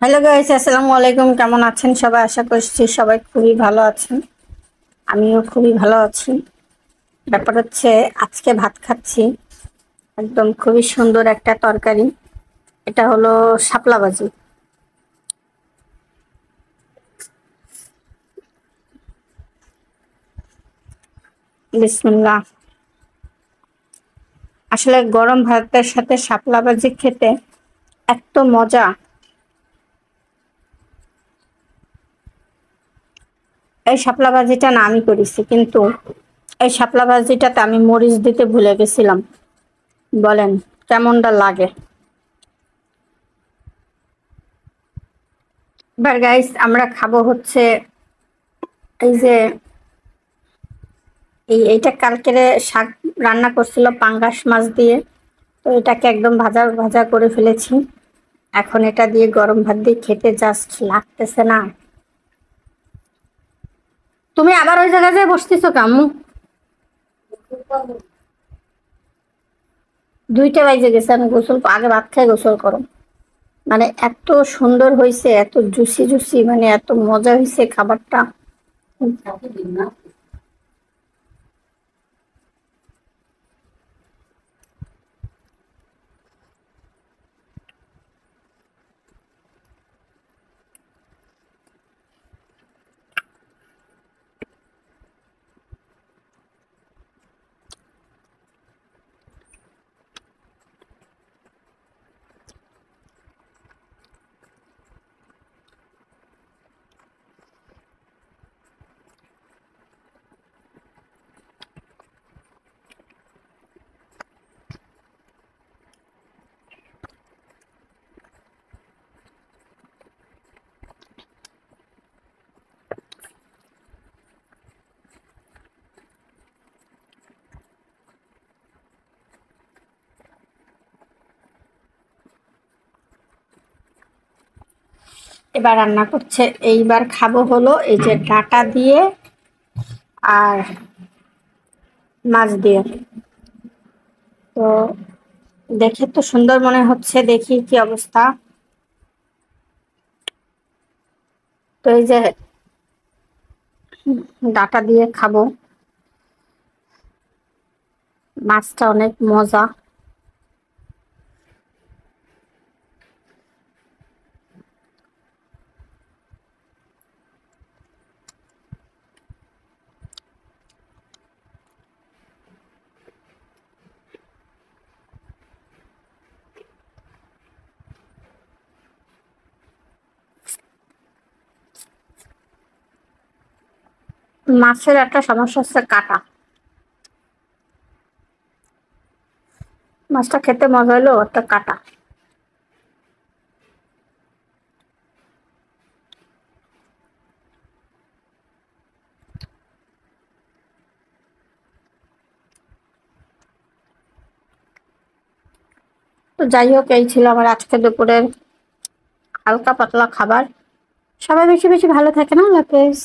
Hello guys, আসসালামু আলাইকুম। কেমন আছেন সবাই? আশা করছি সবাই খুবই ভালো আছেন। আমিও খুবই ভালো আছি। ব্যাপার হচ্ছে, আজকে ভাত খাচ্ছি একদম খুবই সুন্দর একটা তরকারি। এটা হলো শাপলা ভাজি। বিসমিল্লাহ। আসলে গরম ভাতের সাথে শাপলা ভাজি খেতে এত মজা। এই শাপলা ভাজিটা না আমি করেছি, কিন্তু এই শাপলা ভাজিটাতে আমি মরিচ দিতে ভুলে গেছিলাম। বলেন কেমনটা লাগে? এবার গাইস আমরা খাবো হচ্ছে এই যে এইটা কালকেরে শাক রান্না করছিল পাঙ্গাস মাছ দিয়ে। তো এটাকে একদম ভাজা ভাজা করে ফেলেছি। এখন এটা দিয়ে গরম ভাত দিয়ে খেতে জাস্ট লাগতেছে না। তুমি আবার ওই জায়গায় যেয়ে বসতেছো কাম্মু? 2টা বাজে গেছে, আমি গোসল আগে ভাত খাই গোসল করো। মানে এত সুন্দর হয়েছে, এত জুসি জুসি, মানে এত মজা হয়েছে খাবারটা। এবার রান্না করছে, এইবার খাবো হলো এই যে ডাটা দিয়ে আর মাছ দিয়ে। তো দেখে তো সুন্দর মনে হচ্ছে, দেখি কি অবস্থা। তো এই যে ডাটা দিয়ে খাবো, মাছটা অনেক মজা। মাছের একটা সমস্যা হচ্ছে কাটা। মাছটা খেতে মজা হলো, একটা কাটা। তো যাই হোক, এই ছিল আমার আজকে দুপুরের হালকা পাতলা খাবার। সবাই বেশি বেশি ভালো থাকে না। আল্লাহ হাফেজ।